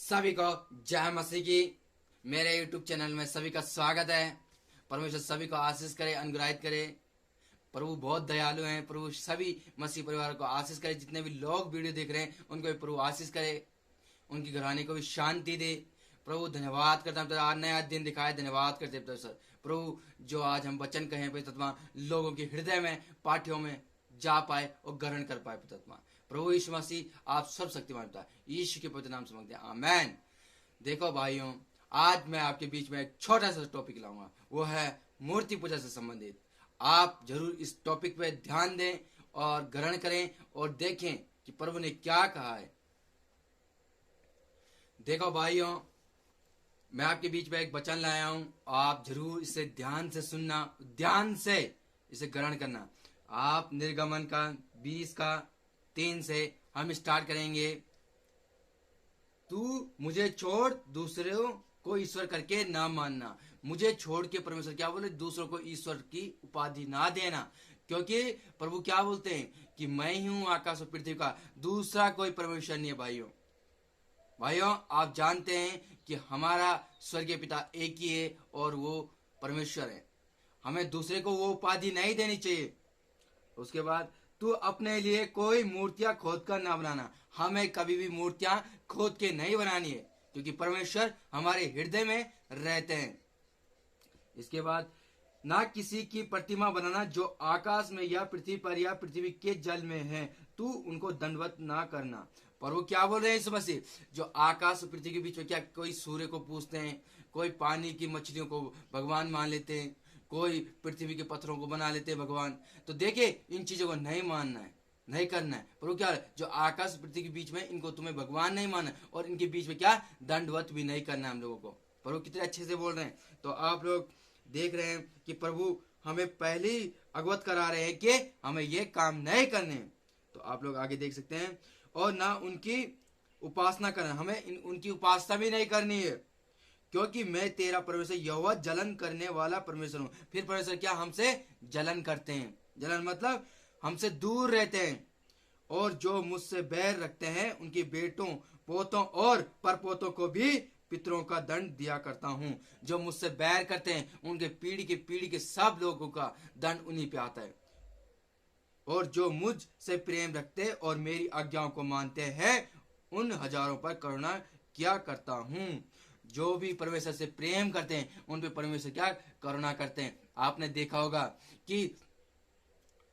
सभी को जय मसीह की। मेरे YouTube चैनल में सभी का स्वागत है। परमेश्वर सभी को आशीष करे, अनुग्रहित करे। प्रभु बहुत दयालु हैं। प्रभु सभी मसीह परिवार को आशीष करे। जितने भी लोग वीडियो देख रहे हैं उनको भी प्रभु आशीष करे, उनकी घराने को भी शांति दे। प्रभु धन्यवाद करता हूँ, आज नया दिन दिखाए, धन्यवाद करते हैं सर। प्रभु जो आज हम वचन कहें तत्मा लोगों के हृदय में, पाठ्यों में जा पाए और ग्रहण कर पाए तत्मा। प्रभु यीशु मसीह आप सब शक्तिमान पिता यीशु के पवित्र नाम से मांगते हैं, आमेन। देखो भाइयों, आज मैं आपके बीच में एक छोटा सा टॉपिक लाऊंगा, वो है मूर्ति पूजा से संबंधित। आप जरूर इस टॉपिक पे ध्यान दें और ग्रहण करें और देखें कि प्रभु ने क्या कहा है। देखो भाइयों, मैं आपके बीच में एक वचन लाया हूं, आप जरूर इसे ध्यान से सुनना, ध्यान से इसे ग्रहण करना। आप निर्गमन का 20 का 3 से हम स्टार्ट करेंगे। तू मुझे छोड़ दूसरों को ईश्वर करके ना मानना। मुझे छोड़ के परमेश्वर क्या बोले, दूसरों को ईश्वर की उपाधि ना देना, क्योंकि प्रभु क्या बोलते हैं कि मैं ही हूं आकाश और पृथ्वी का, दूसरा कोई परमेश्वर नहीं है। भाइयों आप जानते हैं कि हमारा स्वर्गीय पिता एक ही है और वो परमेश्वर है। हमें दूसरे को वो उपाधि नहीं देनी चाहिए। उसके बाद तू अपने लिए कोई मूर्तियां खोद कर ना बनाना। हमें कभी भी मूर्तियां खोद के नहीं बनानी है, क्योंकि परमेश्वर हमारे हृदय में रहते हैं। इसके बाद ना किसी की प्रतिमा बनाना जो आकाश में या पृथ्वी पर या पृथ्वी के जल में है, तू उनको दंडवत ना करना। पर वो क्या बोल रहे हैं यीशु मसीह, जो आकाश और पृथ्वी के बीच में क्या कोई सूर्य को पूजते हैं, कोई पानी की मछलियों को भगवान मान लेते हैं, कोई पृथ्वी के पत्थरों को बना लेते हैं भगवान। तो देखिए, इन चीजों को नहीं मानना है, नहीं करना है। पर वो क्या है, जो आकाश पृथ्वी के बीच में, इनको तुम्हें भगवान नहीं मानना और इनके बीच में क्या दंडवत भी नहीं करना है हम लोगों को। पर वो कितने अच्छे से बोल रहे हैं। तो आप लोग देख रहे हैं कि प्रभु हमें पहले ही अवगत करा रहे हैं कि हमें ये काम नहीं करने। तो आप लोग आगे देख सकते हैं। और ना उनकी उपासना करना, हमें उनकी उपासना भी नहीं करनी है, क्योंकि मैं तेरा परमेश्वर यहोवा जलन करने वाला परमेश्वर हूं। फिर परमेश्वर क्या हमसे जलन करते हैं, जलन मतलब हमसे दूर रहते हैं। और जो मुझसे बैर रखते हैं उनके बेटों, पोतों और परपोतों को भी पितरों का दंड दिया करता हूं। जो मुझसे बैर करते हैं उनके पीढ़ी के सब लोगों का दंड उन्हीं पे आता है। और जो मुझ से प्रेम रखते और मेरी आज्ञाओं को मानते हैं उन हजारों पर करुणा किया करता हूं। जो भी परमेश्वर से प्रेम करते हैं उन पे परमेश्वर क्या करुणा करते हैं। आपने देखा होगा कि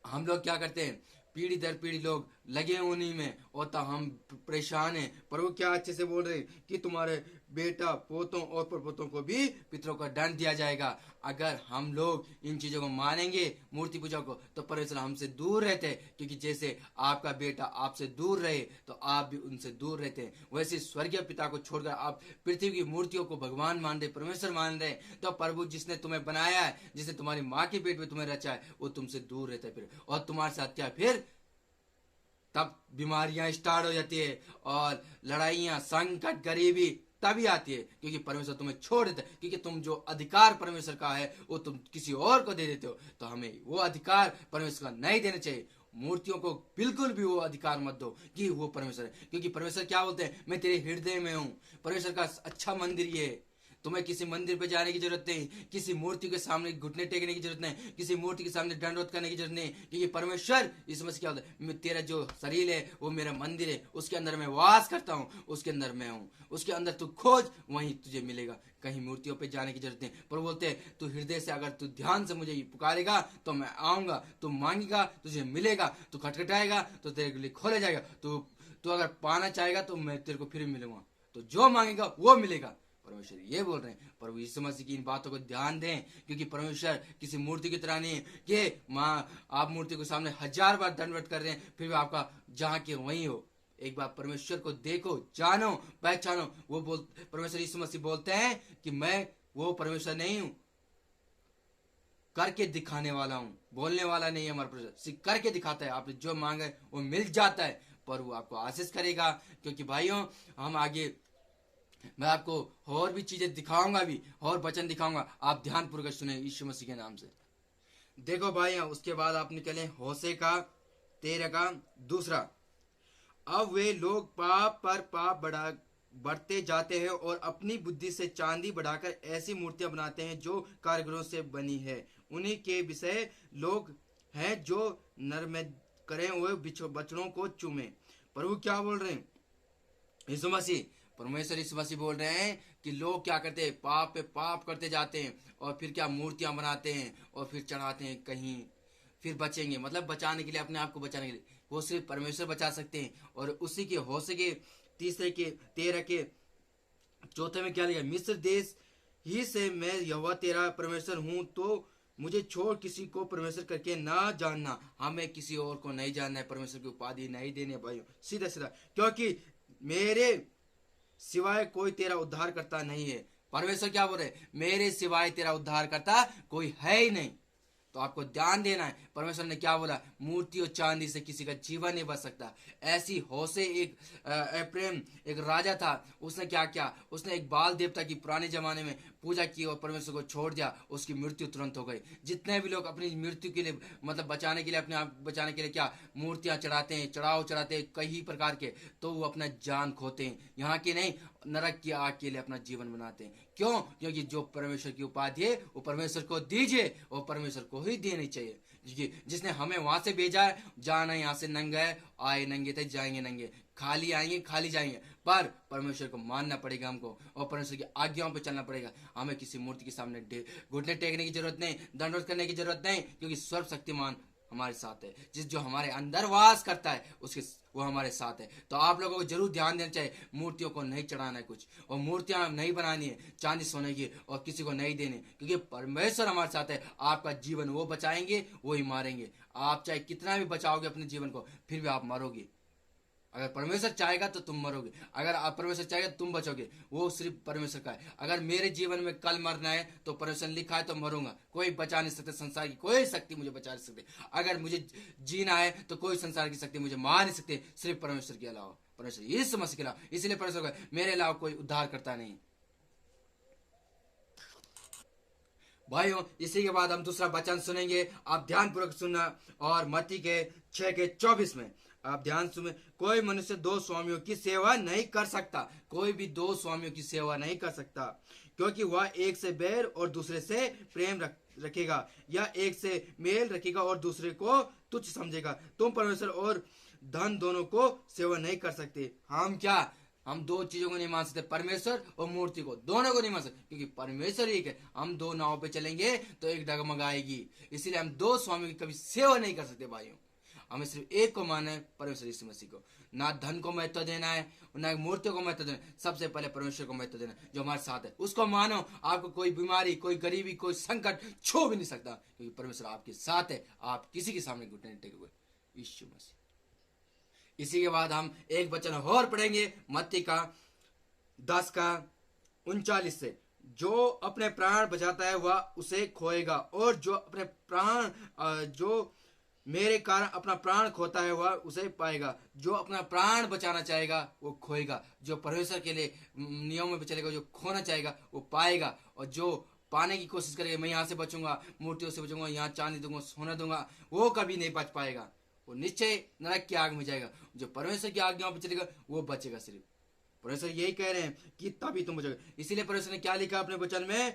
हम लोग क्या करते हैं, पीढ़ी दर पीढ़ी लोग लगे उन्हीं में और तो हम परेशान हैं। पर वो क्या अच्छे से बोल रहे हैं कि तुम्हारे बेटा, पोतों और परपोतों को भी पितरों का दंड दिया जाएगा। अगर हम लोग इन चीजों को मानेंगे, मूर्ति पूजा को, तो परमेश्वर हमसे दूर रहते हैं। क्योंकि जैसे आपका बेटा आपसे दूर रहे तो आप भी उनसे दूर रहते हैं, वैसे स्वर्गीय पिता को छोड़कर आप पृथ्वी की मूर्तियों को भगवान मान रहे, परमेश्वर मान रहे, तो प्रभु जिसने तुम्हें बनाया है, जिसने तुम्हारी माँ के पेट में तुम्हें रचा है, वो तुमसे दूर रहता है। फिर और तुम्हारे साथ क्या, फिर तब बीमारियां स्टार्ट हो जाती है और लड़ाइयां, संकट, गरीबी तभी आती है, क्योंकि परमेश्वर तुम्हें छोड़ देता है। क्योंकि तुम जो अधिकार परमेश्वर का है वो तुम किसी और को दे देते हो। तो हमें वो अधिकार परमेश्वर का नहीं देना चाहिए। मूर्तियों को बिल्कुल भी वो अधिकार मत दो कि वो परमेश्वर है, क्योंकि परमेश्वर क्या बोलते हैं, मैं तेरे हृदय में हूँ। परमेश्वर का अच्छा मंदिर ये है। तुम्हें किसी मंदिर पे जाने की जरूरत नहीं, किसी मूर्ति के सामने घुटने टेकने की जरूरत नहीं, किसी मूर्ति के सामने दंडवत करने की जरूरत नहीं, क्योंकि परमेश्वर इस मसीह क्या होता है, तेरा जो शरीर है वो मेरा मंदिर है, उसके अंदर मैं वास करता हूँ, उसके अंदर मैं हूँ, उसके अंदर तू खोज, वहीं तुझे मिलेगा। कहीं मूर्तियों पे जाने की जरूरत नहीं। पर बोलते हैं तू हृदय से अगर तू ध्यान से मुझे पुकारेगा तो मैं आऊंगा, तू मांगेगा तुझे मिलेगा, तू खटखटाएगा तो तेरे लिए खोला जाएगा, तू अगर पाना चाहेगा तो मैं तेरे को फिर मिलूंगा। तो जो मांगेगा वो मिलेगा। परमेश्वर ये बोल रहे हैं। प्रभु यीशु मसीह की इन बातों को ध्यान दें, क्योंकि परमेश्वर किसी मूर्ति की तरह नहीं है कि माँ आप मूर्ति के सामने 1000 बार दंडवत कर रहे हैं फिर भी आपका जहां के वहीं हो। एक बार परमेश्वर को देखो, जानो, पहचानो। वो परमेश्वर यीशु मसीह बोलते हैं कि मैं वो परमेश्वर नहीं हूं, करके दिखाने वाला हूं, बोलने वाला नहीं है। हमारा परमेश्वर करके दिखाता है। आपने जो मांगे वो मिल जाता है, पर वो आपको आशीष करेगा। क्योंकि भाइयों, हम आगे मैं आपको और भी चीजें दिखाऊंगा, भी और वचन दिखाऊंगा। आप ध्यान पूर्वक सुने यीशु मसीह के नाम से। देखो भाइयों, उसके बाद आप निकले होशे का 13 का 2। अब वे लोग पाप पर पाप बढ़ते जाते हैं और अपनी बुद्धि से चांदी बढ़ाकर ऐसी मूर्तियां बनाते हैं जो कारीगरों से बनी है। उन्हीं के विषय लोग हैं जो नर में करें हुए बछड़ों को चूमे। प्रभु क्या बोल रहे हैं? यीशु मसीह, परमेश्वर यीशु मसीह बोल रहे हैं कि लोग क्या करते हैं, पाप पे पाप करते जाते हैं और फिर क्या मूर्तियां बनाते हैं और फिर चढ़ाते हैं कहीं, फिर बचेंगे, मतलब बचाने के लिए, अपने आप को बचाने के लिए वो सिर्फ परमेश्वर बचा सकते हैं। और उसी के होशे के 13 के चौथे में क्या लिखा? मिस्र देश ही से मैं यहोवा तेरा परमेश्वर हूँ, तो मुझे छोड़ किसी को परमेश्वर करके ना जानना। हमें किसी और को नहीं जानना है, परमेश्वर की उपाधि नहीं देनी है भाइयों, सीधा सीधा, क्योंकि मेरे सिवाय कोई तेरा उद्धार करता नहीं है। परमेश्वर क्या बोल रहे? मेरे सिवाय तेरा उद्धार करता कोई है ही नहीं। तो आपको ध्यान देना है, परमेश्वर ने क्या बोला? मूर्ति और चांदी से किसी का जीवन नहीं बच सकता। ऐसी होशे एक एप्रेम एक राजा था, उसने क्या किया? उसने एक बाल देवता की पुराने जमाने में पूजा की और परमेश्वर को छोड़ दिया, उसकी मृत्यु तुरंत हो गई। जितने भी लोग अपनी मृत्यु के लिए, मतलब बचाने के लिए, अपने आप बचाने के लिए क्या मूर्तियां चढ़ाते हैं, चढ़ाव चढ़ाते हैं कई प्रकार के, तो वो अपना जान खोते हैं, यहाँ की नहीं नरक की आग के लिए अपना जीवन बनाते हैं। क्यों? क्योंकि जो परमेश्वर की उपाधि है वो परमेश्वर को दीजिए और परमेश्वर को ही देनी चाहिए, क्योंकि जिसने हमें वहां से भेजा है। जाना यहाँ से नंगा है, आए नंगे थे जाएंगे नंगे, खाली आएंगे खाली जाएंगे, पर परमेश्वर को मानना पड़ेगा हमको और परमेश्वर की आज्ञाओं पर चलना पड़ेगा। हमें किसी मूर्ति के सामने घुटने टेकने की जरूरत नहीं, दंडवत करने की जरूरत नहीं, क्योंकि सर्वशक्तिमान हमारे साथ है। जो हमारे अंदर वास करता है उसके वो हमारे साथ है। तो आप लोगों को जरूर ध्यान देना चाहिए, मूर्तियों को नहीं चढ़ाना है कुछ, और मूर्तियां नहीं बनानी है चांदी सोने की, और किसी को नहीं देने, क्योंकि परमेश्वर हमारे साथ है। आपका जीवन वो बचाएंगे, वो ही मारेंगे। आप चाहे कितना भी बचाओगे अपने जीवन को, फिर भी आप मरोगे। अगर परमेश्वर चाहेगा तो तुम मरोगे, अगर आप परमेश्वर चाहेगा तो तुम बचोगे, वो सिर्फ परमेश्वर का है। अगर मेरे जीवन में कल मरना है तो परमेश्वर ने लिखा है तो मरूंगा, कोई बचा नहीं सकते, संसार की कोई शक्ति मुझे बचा नहीं सकती। अगर मुझे जीना है तो कोई संसार की शक्ति मुझे मार नहीं सकती, सिर्फ परमेश्वर के अलावा, परमेश्वर यीशु मसीह के अलावा। इसलिए परमेश्वर का मेरे अलावा कोई उद्धार करता नहीं। भाइयों, इसी के बाद हम दूसरा वचन सुनेंगे, आप ध्यानपूर्वक सुनना। और मत्ती के 6 के 24 में आप ध्यान सुने, कोई मनुष्य दो स्वामियों की सेवा नहीं कर सकता। कोई भी दो स्वामियों की सेवा नहीं कर सकता, क्योंकि वह एक से बैर और दूसरे से प्रेम रखेगा, या एक से मेल रखेगा और दूसरे को तुच्छ समझेगा। तुम परमेश्वर और धन दोनों को सेवा नहीं कर सकते। हम दो चीजों को नहीं मान सकते, परमेश्वर और मूर्ति को, दोनों को नहीं मान सकते, क्योंकि परमेश्वर एक है। हम दो नाव पे चलेंगे तो एक डगमगाएगी, इसीलिए हम दो स्वामी की कभी सेवा नहीं कर सकते। भाइयों, हमें सिर्फ एक को मानना है, परमेश्वर यीशु मसीह को। ना धन को महत्व देना है, ना मूर्तियों को महत्व देना है, सबसे पहले परमेश्वर को महत्व देना है जो हमारे साथ है। उसको मानो, आपको कोई बीमारी, कोई गरीबी, कोई संकट छू भी नहीं सकता, क्योंकि परमेश्वर आपके साथ है। आप किसी के सामने घुटने नहीं टेकोगे, यीशु मसीह। इसी के बाद हम एक वचन और पढ़ेंगे, मत्ती का 10 का 39 से। जो अपने प्राण बचाता है वह उसे खोएगा, और जो अपने प्राण जो मेरे कारण अपना प्राण खोता है वह उसे पाएगा। जो अपना प्राण बचाना चाहेगा वो खोएगा, जो परमेश्वर के लिए नियमों में चलेगा, जो खोना चाहेगा वो पाएगा, और जो पाने की कोशिश करेगा, मैं यहाँ से बचूंगा, मूर्तियों से बचूंगा, यहाँ चांदी दूंगा, सोना दूंगा, वो कभी नहीं बच पाएगा, वो निश्चय नरक की आग में जाएगा। जो परमेश्वर की आज्ञाओं पर चलेगा वो बचेगा। सिर्फ परमेश्वर यही कह रहे हैं कि तभी तुम बचोगे। इसीलिए परमेश्वर ने क्या लिखा अपने वचन में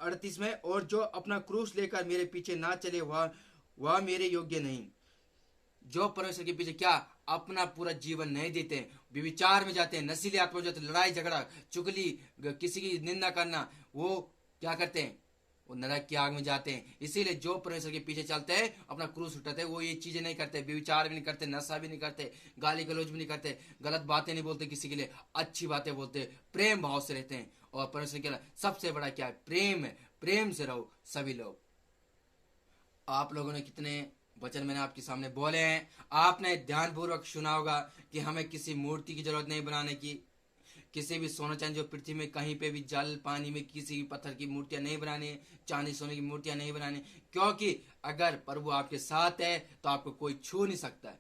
38 में, और जो अपना क्रूस लेकर मेरे पीछे ना चले वह मेरे योग्य नहीं। जो परमेश्वर के पीछे क्या अपना पूरा जीवन नहीं देते हैं, व्यभिचार में जाते हैं, नशीले आत्मा में जाते हैं, लड़ाई झगड़ा, चुगली, किसी की निंदा करना, वो क्या करते हैं? वो नरक की आग में जाते हैं। इसीलिए जो परमेश्वर के पीछे चलते हैं, अपना क्रूस उठाते हैं, वो ये चीजें नहीं करते, व्यभिचार भी नहीं करते, नशा भी नहीं करते, गाली गलौज भी नहीं करते, गलत बातें नहीं बोलते किसी के लिए, अच्छी बातें बोलते, प्रेम भाव से रहते हैं। और परमेश्वर के सबसे बड़ा क्या है? प्रेम है। प्रेम से रहो सभी लोग। आप लोगों ने कितने वचन मैंने आपके सामने बोले हैं, आपने ध्यानपूर्वक सुना होगा कि हमें किसी मूर्ति की जरूरत नहीं बनाने की, किसी भी सोना चांदी जो पृथ्वी में कहीं पे भी जल पानी में किसी भी पत्थर की मूर्तियां नहीं बनानी, चांदी सोने की मूर्तियां नहीं बनानी, क्योंकि अगर प्रभु आपके साथ है तो आपको कोई छू नहीं सकता है।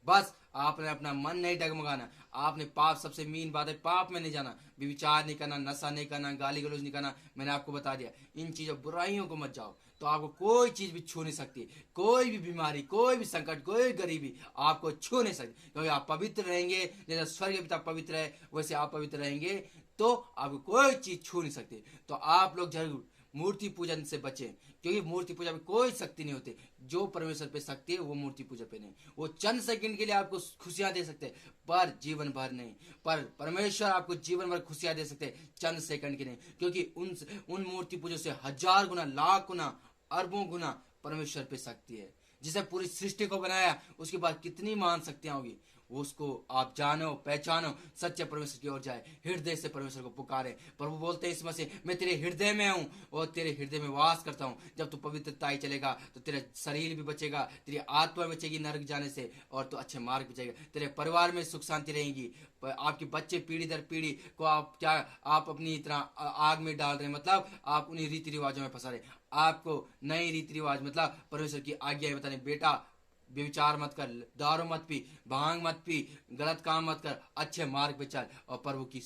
बस आपने अपना मन नहीं डगमगाना, आपने पाप, सबसे मीन बात है पाप में नहीं जाना, व्यभिचार नहीं करना, नशा नहीं करना, गाली गलौज नहीं करना। मैंने आपको बता दिया, इन चीजों बुराइयों को मत जाओ, तो आपको कोई चीज भी छू नहीं सकती, कोई भी बीमारी, कोई भी संकट, कोई गरीबी आपको छू नहीं सकती, क्योंकि आप पवित्र रहेंगे। जैसे स्वर्ग के पिता पवित्र है वैसे आप पवित्र रहेंगे, तो आपको कोई चीज छू नहीं सकती। तो आप लोग जरूर मूर्ति पूजन से बचें, क्योंकि मूर्ति पूजा में कोई शक्ति नहीं होती। जो परमेश्वर पे शक्ति है वो मूर्ति पूजा पे नहीं। वो चंद सेकंड के लिए आपको खुशियां दे सकते हैं, पर जीवन भर नहीं। पर परमेश्वर आपको जीवन भर खुशियां दे सकते हैं, चंद सेकंड की नहीं, क्योंकि उन मूर्ति पूजा से 1000 गुना, लाख गुना, अरबों गुना परमेश्वर पे शक्ति है। जिसे पूरी सृष्टि को बनाया उसके बाद कितनी महान शक्तियां होगी, उसको आप जानो, पहचानो, सच्चे परमेश्वर की ओर जाए, हृदय से परमेश्वर को पुकारे। प्रभु बोलते हैं इस मसीह, मैं तेरे हृदय में हूँ और तेरे हृदय में वास करता हूँ। जब तू पवित्रता ही चलेगा तो तेरा शरीर भी बचेगा, तेरी आत्मा बचेगी नरक जाने से, और तू अच्छे मार्ग पे जाएगा। तेरे परिवार में सुख शांति रहेगी। आपके बच्चे पीढ़ी दर पीढ़ी को आप अपनी तरह आग में डाल रहे हैं, मतलब आप उन्हीं रीति रिवाजों में फंसा रहे। आपको नए रीति रिवाज, मतलब परमेश्वर की आज्ञा बता रहे, बेटा व्यभिचार मत कर, दारू मत पी, भांग मत पी, गलत काम मत कर, अच्छे मार्ग पे चल और प्रभु की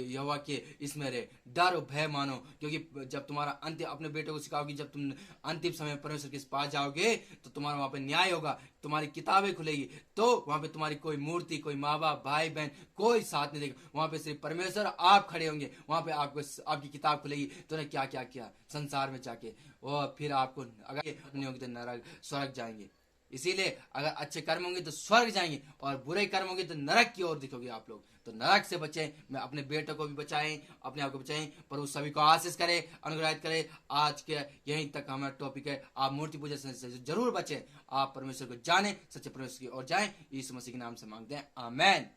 यहोवा के इसमें रहे, डर और भय मानो। क्योंकि जब तुम्हारा अंत्य अपने बेटे को सिखाओगी, जब तुम अंतिम समय परमेश्वर के पास जाओगे तो तुम्हारा वहां पे न्याय होगा, तुम्हारी किताबें खुलेगी, तो वहां पे तुम्हारी कोई मूर्ति, कोई माँ बाप, भाई बहन कोई साथ नहीं देगा। वहां पे सिर्फ परमेश्वर आप खड़े होंगे। वहां पे आपको आपकी किताब खुलेगी, तूने क्या क्या किया संसार में जाके, और फिर आपको अगर नहीं होगी तो नरक, स्वर्ग जाएंगे। इसीलिए अगर अच्छे कर्म होंगे तो स्वर्ग जाएंगे, और बुरे कर्म होंगे तो नरक की ओर दिखोगे आप लोग। तो नरक से बचें, मैं अपने बेटों को भी बचाएं, अपने आप को बचाएं। पर उस सभी को आशीष करे, अनुग्रहित करे। आज के यहीं तक हमारा टॉपिक है। आप मूर्ति पूजा से जरूर बचें, आप परमेश्वर को जाने, सच्चे परमेश्वर की ओर जाएं। यीशु मसीह के नाम से मांगते हैं, आमेन।